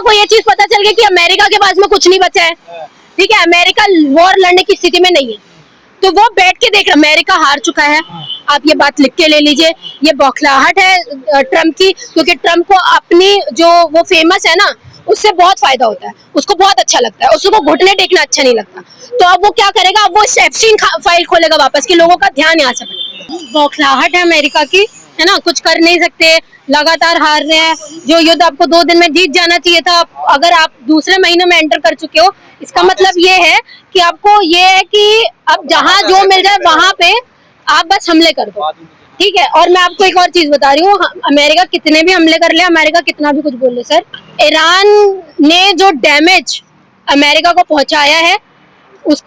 को ये चीज पता चल गई कि अमेरिका के पास में कुछ नहीं बचा है, ठीक है, अमेरिका वॉर लड़ने की स्थिति में नहीं है, तो वो बैठ के देख, अमेरिका हार चुका है। आप ये बात लिख के ले लीजिए, ये बौखलाहट है ट्रम्प की, क्योंकि ट्रम्प को अपनी जो वो फेमस है ना, उससे बहुत फायदा होता है, उसको बहुत अच्छा लगता है, उसको घुटने टेकना अच्छा नहीं लगता। तो अब वो क्या करेगा, अब वो एप्स्टीन फाइल खोलेगा वापस कि लोगों का ध्यान यहाँ से भटके। बौखलाहट है अमेरिका की, है ना, कुछ कर नहीं सकते, लगातार हार रहे हैं। जो युद्ध आपको 2 दिन में जीत जाना चाहिए था, अगर आप दूसरे महीने में एंटर कर चुके हो, इसका मतलब ये है कि आपको ये है कि अब जहाँ जो मिल जाए वहां पे आप बस हमले कर दो, ठीक है। और मैं आपको एक और चीज बता रही हूँ, अमेरिका कितने भी हमले कर ले, अमेरिका कितना भी कुछ बोल ले सर, ईरान ने जो डैमेज अमेरिका को पहुंचाया है,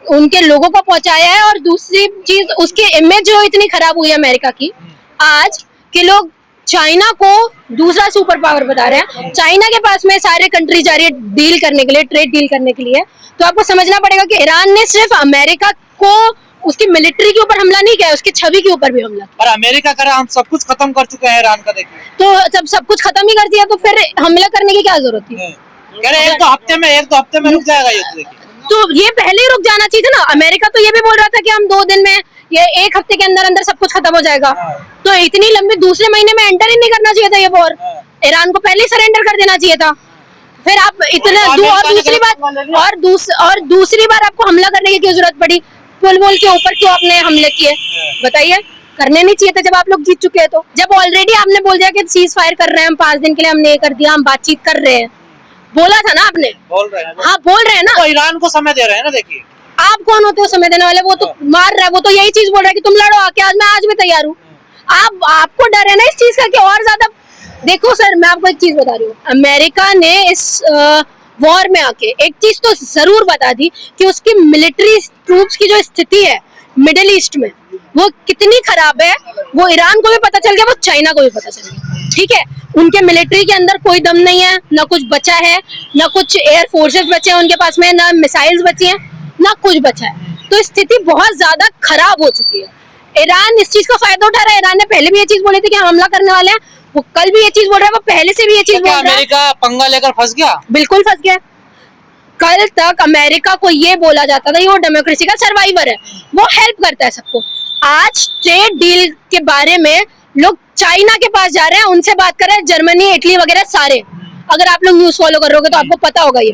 उनके लोगों को पहुंचाया है, और दूसरी चीज उसकी इमेज जो इतनी खराब हुई है अमेरिका की, आज के लोग चाइना को दूसरा सुपर पावर बता रहे हैं। चाइना के पास में सारे कंट्री जा रही है डील करने के लिए, ट्रेड डील करने के लिए। तो आपको समझना पड़ेगा कि ईरान ने सिर्फ अमेरिका को उसकी मिलिट्री के ऊपर हमला नहीं किया, उसकी छवि के ऊपर भी हमला। और अमेरिका करे हम सब कुछ खत्म कर चुके हैं ईरान का, देखिए तो जब सब कुछ खत्म ही कर दिया तो फिर हमला करने की क्या जरूरत थी? एक दो हफ्ते में रुक जाएगा ये, देखिए तो ये पहले ही रुक जाना चाहिए था ना। अमेरिका तो ये भी बोल रहा था कि हम 2 दिन में, ये 1 हफ्ते के अंदर अंदर सब कुछ खत्म हो जाएगा। तो इतनी लंबी दूसरे महीने में एंटर ही नहीं करना चाहिए था ये वॉर, ईरान को पहले ही सरेंडर कर देना चाहिए था। फिर आप इतना और दूसरी बार आपको हमला करने की क्यों जरूरत पड़ी? पुल के ऊपर क्यों आपने हमले किए, बताइए? करने नहीं चाहिए था जब आप लोग जीत चुके हैं। तो जब ऑलरेडी आपने बोल दिया कि सीज फायर कर रहे हैं हम 5 दिन के लिए, हमने ये कर दिया, हम बातचीत कर रहे हैं, बोला था ना आपने, बोल रहे हैं, हाँ बोल रहे हैं ना, तो ईरान को समय दे रहे हैं ना। देखिए आप कौन होते हो समय देने वाले? वो तो मार रहा है, वो तो यही चीज बोल रहा है कि तुम लड़ो आके, आज मैं तैयार हूँ। आपको डर है ना इस चीज का कि और ज्यादा। देखो सर, मैं आपको एक चीज बता रही हूँ, अमेरिका ने इस वॉर में आके एक चीज तो जरूर बता दी कि उसकी मिलिट्री ट्रूप्स की जो स्थिति है मिडिल ईस्ट में, वो कितनी खराब है। वो ईरान को भी पता चल गया, वो चाइना को भी पता चल गया, ठीक है। उनके मिलिट्री के अंदर कोई दम नहीं है, ना कुछ बचा है, ना कुछ एयर फोर्सेस बचे हैं उनके पास में, ना मिसाइल्स बची हैं, ना कुछ बचा है। तो स्थिति बहुत ज्यादा खराब हो चुकी है। ईरान इस चीज का फायदा उठा रहा है। ईरान ने पहले भी ये चीज बोली थी कि हम हमला करने वाले हैं, वो कल भी ये चीज बोल रहा है, वो पहले से भी ये चीज बोल रहा है। अमेरिका पंगा लेकर फंस गया, बिल्कुल फंस गया। कल तक अमेरिका को ये बोला जाता था कि वो डेमोक्रेसी का सर्वाइवर है, वो हेल्प करता है सबको। आज ट्रेड डील के बारे में लोग चाइना के पास जा रहे हैं, उनसे बात कर रहे हैं, जर्मनी, इटली वगैरह सारे। अगर आप लोग न्यूज फॉलो कर रहे हो तो आपको पता होगा ये,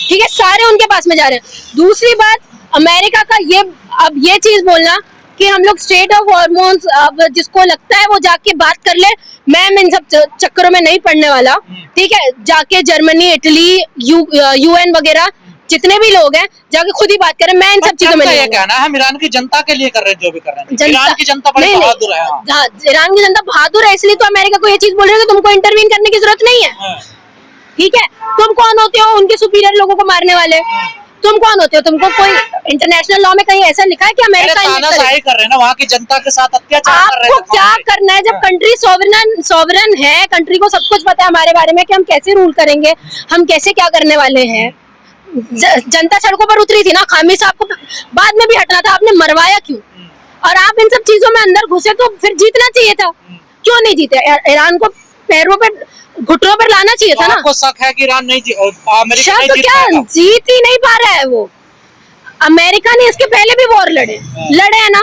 ठीक है, सारे उनके पास में जा रहे हैं। दूसरी बात, अमेरिका का ये अब ये चीज बोलना कि हम लोग स्टेट ऑफ हॉर्मोन्स, अब जिसको लगता है वो जाके बात कर ले, मैं इन सब चक्करों में नहीं पड़ने वाला, ठीक है। जाके जर्मनी, इटली, यूएन वगैरह जितने भी लोग हैं, जाके खुद ही बात करें, मैं इन सब चीजों में नहीं। कहना है हम ईरान की जनता के लिए कर रहे हैं जो भी कर रहे हैं। ईरान की जनता बड़ी बहादुर है। हाँ, ईरान की जनता बहादुर है, इसलिए तो अमेरिका को ये चीज बोल रहे हैं कि तुमको इंटरवीन करने की जरूरत नहीं है, ठीक है। तुम कौन होते हो उनके सुपीरियर लोगों को मारने वाले? तुम कौन होते हो? तुमको कोई इंटरनेशनल लॉ में कहीं ऐसा लिखा है कि अमेरिका तानाशाही कर रहे हैं ना, वहाँ की जनता के साथ अत्याचार कर रहे हैं? आपको क्या करना है जब कंट्री सोवरेन है, कंट्री को सब कुछ पता है हमारे बारे में कि हम कैसे रूल करेंगे, हम कैसे क्या करने वाले हैं। जनता सड़कों पर उतरी थी ना, खामी साहब को बाद में भी हटना था, आपने मरवाया क्यों? और आप इन सब चीजों में अंदर घुसे तो फिर जीतना चाहिए था, क्यों नहीं जीते? ईरान को पैरों पे, घुटनों पर लाना चाहिए था ना। आपको शक है कि ईरान नहीं शक तो क्या, जीत ही नहीं पा रहा है वो। अमेरिका ने इसके पहले भी वॉर लड़े है ना,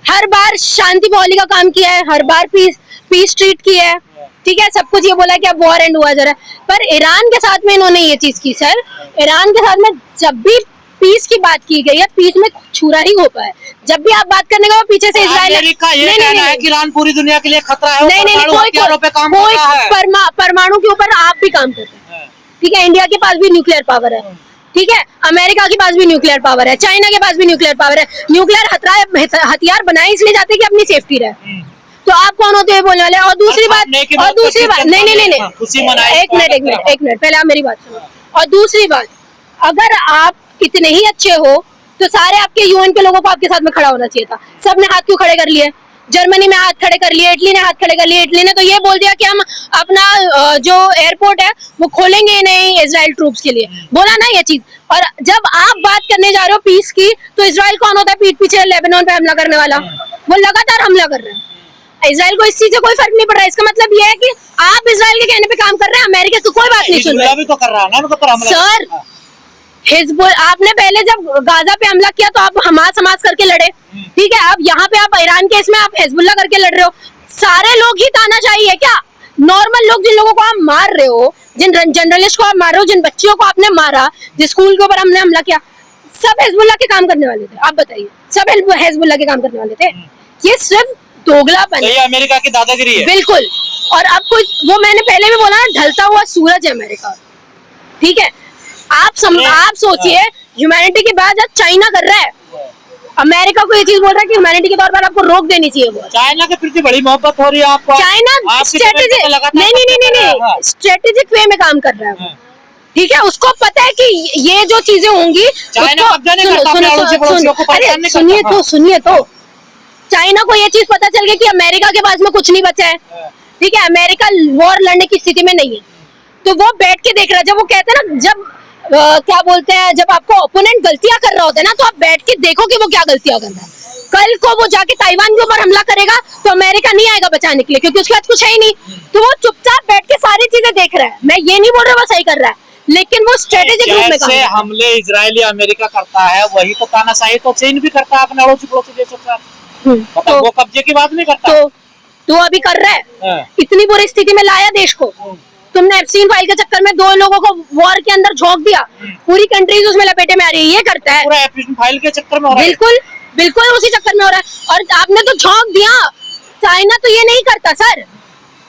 हर बार शांति बहाली का काम किया है, हर बार पीस ट्रीट किया है, ठीक है, सब कुछ ये बोला कि अब वॉर एंड हुआ जा रहा है। पर ईरान के साथ में इन्होंने ये चीज की सर, ईरान के साथ में जब भी पीस की बात की गई है, पीस में छुरा ही हो पाया। जब भी आप बात करने का पीछे से इजराइल का ये कहना है कि ईरान पूरी दुनिया के लिए खतरा है, परमाणु के ऊपर आप भी काम करते हैं, ठीक है। इंडिया के पास भी न्यूक्लियर पावर है, ठीक है, अमेरिका के पास भी न्यूक्लियर पावर है, चाइना के पास भी न्यूक्लियर पावर है। न्यूक्लियर हथियार बनाए इसलिए जाते हैं कि अपनी सेफ्टी रहे। तो आप कौन होते हैं बोलने वाले? और दूसरी बात नहीं, एक मिनट पहले आप मेरी बात सुनो। और दूसरी बात, अगर आप इतने ही अच्छे हो तो सारे आपके यूएन के लोगों को आपके साथ में खड़ा होना चाहिए था। सबने हाथ क्यों खड़े कर लिए? जर्मनी में हाथ खड़े कर लिए, इटली ने हाथ खड़े कर लिए। इटली ने तो ये बोल दिया कि हम अपना जो एयरपोर्ट है वो खोलेंगे नहीं इजराइल ट्रूप्स के लिए, बोला ना ये चीज। और जब आप बात करने जा रहे हो पीस की, तो इजराइल कौन होता है पीठ पीछे लेबनान पे हमला करने वाला? वो लगातार हमला कर रहे हैं, इसराइल को इस चीज से कोई फर्क नहीं पड़ रहा है। इसका मतलब ये है कि आप इसराइल के कहने पे काम कर रहे हैं, अमेरिका की कोई बात नहीं सुन रहे। हिजबुल्लाह भी तो कर रहा है ना उनको पर हमला। सर हिजबुल आपने पहले जब गाजा पे हमला किया तो आप हमास हमास करके लड़े, ठीक है। अब यहाँ पे आप ईरान के इसमें आप हिजबुल्लाह करके लड़ रहे हो। सारे लोग ही तानाशाही है क्या? नॉर्मल लोग जिन लोगों को आप मार रहे हो, जिन जर्नलिस्ट को आप मार रहे हो, जिन बच्चियों को आपने मारा, जिस स्कूल के ऊपर हमने हमला किया, सब हिजबुल्लाह के काम करने वाले थे। आप बताइए, सब हिजबुल्लाह के काम करने वाले थे। ये सिर्फ दोगलापन तो है, ये अमेरिका की दादागिरी है। बिल्कुल। और अब कुछ वो मैंने पहले भी बोला ना, ढलता हुआ सूरज है अमेरिका, ठीक है। आप सोचिए ह्यूमैनिटी की बात आज चाइना कर रहा है, अमेरिका को ये चीज बोल रहा है कि ह्यूमैनिटी के तौर पर आपको रोक देनी चाहिए। वो चाइना के प्रति बड़ी मोहब्बत हो रही है आपको। चाइना स्ट्रेटेजिक नहीं स्ट्रेटेजिक वे में काम कर रहा है, ठीक है। उसको पता है कि ये जो चीजें होंगी, सुनिए तो चाइना को ये चीज पता चल गई कि अमेरिका के पास में कुछ नहीं बचा है, ठीक है। अमेरिका वॉर लड़ने की स्थिति में नहीं है, तो वो बैठ के देख रहा है। जब वो कहते हैं ना, जब क्या बोलते हैं, जब आपको ओपोनेंट गलतियां कर रहा होता है ना, तो आप बैठ के देखो कि वो क्या गलतियां कर रहा है। कल को वो जाके ताइवान के ऊपर हमला करेगा तो अमेरिका नहीं आएगा बचाने के लिए, क्योंकि उसके पास कुछ है ही नहीं। तो वो चुपचाप बैठ के सारी चीजें देख रहा है। मैं ये नहीं बोल रहा वो सही कर रहा है, लेकिन वो स्ट्रेटेजिक रूप में जैसे हमले इजराइल या अमेरिका करता है, वही तो तानाशाही तो चीन भी करता है अपने अड़ोसी पड़ोसी देशों पर। मतलब वो कब्जे की बात नहीं करता, तो अभी कर रहा है। इतनी बुरी स्थिति में लाया देश को। तुमने एप्सिन फाइल के चक्कर में 2 लोगों को वॉर के अंदर झोंक दिया, पूरी कंट्रीज उसमें लपेटे में आ रही है। ये करता है पूरा एप्सिन फाइल के चक्कर में हो रहा है। बिल्कुल बिल्कुल उसी चक्कर में हो रहा है। और आपने तो झोंक दिया। चाइना तो ये नहीं करता सर,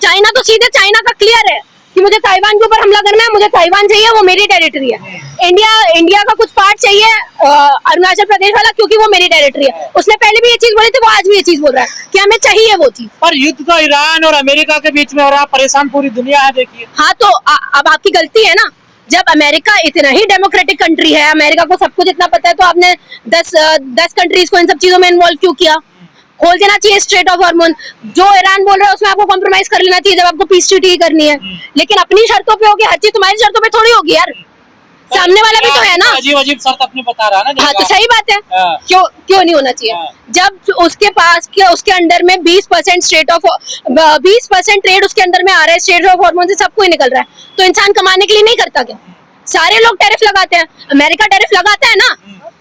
चाइना तो सीधे चाइना का क्लियर है कि मुझे ताइवान के ऊपर हमला करना है, मुझे ताइवान चाहिए, वो मेरी टेरिटरी है। इंडिया का कुछ पार्ट चाहिए अरुणाचल प्रदेश वाला, क्योंकि वो मेरी टेरिटरी है। उसने पहले भी ये चीज बोली थी, वो आज भी ये चीज बोल रहा है कि हमें चाहिए वो चीज। पर युद्ध तो ईरान और अमेरिका के बीच में हो रहा है, परेशान पूरी दुनिया है, देखिए। हाँ तो अब आपकी गलती है ना। जब अमेरिका इतना ही डेमोक्रेटिक कंट्री है, अमेरिका को सब कुछ इतना पता है, तो आपने 10 कंट्रीज को इन सब चीजों में इन्वॉल्व क्यों किया? खोल देना चाहिए स्ट्रेट ऑफ हार्मोन। जो ईरान बोल रहा है उसमें आपको कॉम्प्रोमाइज कर लेना चाहिए जब आपको पीस ट्रीटी करनी है, लेकिन अपनी शर्तों पे होगी। हर चीज तुम्हारी शर्तों पे थोड़ी होगी यार, सामने वाला भी तो है ना। अजीब अजीब शर्त अपनी बता रहा है ना। हाँ तो सही बात है, क्यों नहीं होना चाहिए? जब उसके पास उसके अंडर में 20% ट्रेड उसके अंदर में आ रहा है, स्ट्रेट ऑफ हार्मोन से सबको ही निकल रहा है, तो इंसान कमाने के लिए नहीं करता क्या? सारे लोग टैरिफ लगाते हैं, अमेरिका टैरिफ लगाता है ना।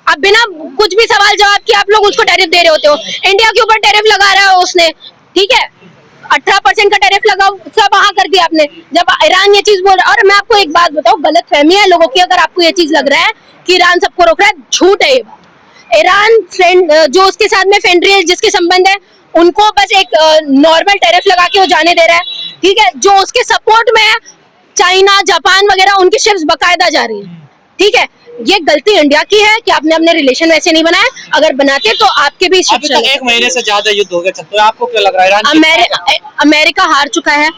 अब बिना कुछ भी सवाल जवाब किए आप लोग उसको टैरिफ दे रहे होते हो। इंडिया के ऊपर टैरिफ लगा रहा है उसने, ठीक है, 18% का टैरिफ लगा, सब वहां कर दिया आपने। जब ईरान ये चीज बोल रहा है, और मैं आपको एक बात बताऊं, गलत फहमी है लोगों की। अगर आपको ये चीज लग रहा है कि ईरान सबको रोक रहा है, झूठ है ये बात। ईरान फ्रेंड जो उसके साथ में फेंड्री जिसके संबंध है, उनको बस एक नॉर्मल टैरिफ लगा के वो जाने दे रहा है, ठीक है। जो उसके सपोर्ट में है, चाइना जापान वगैरह, उनकी शिप्स बकायदा जा रही है, ठीक है। ये गलती इंडिया की है कि आपने अपने रिलेशन वैसे नहीं बनाए। अगर बनाते तो आपके भी अभी तक 1 महीने से ज्यादा युद्ध हो गया चलता है, आपको क्या लग रहा है? अमेरिका हार चुका है।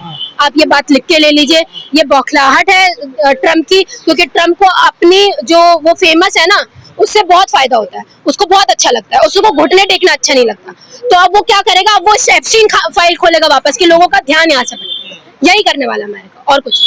आप ये बात लिख के ले लीजिए। ये बौखलाहट है ट्रम्प की, क्योंकि ट्रम्प को अपनी जो वो फेमस है ना, उससे बहुत फायदा होता है, उसको बहुत अच्छा लगता है, उसको घुटने टेकना अच्छा नहीं लगता। तो अब वो क्या करेगा? अब वो एप्सिन फाइल खोलेगा वापस, कि लोगों का ध्यान यहाँ से भटके। यही करने वाला अमेरिका, और कुछ।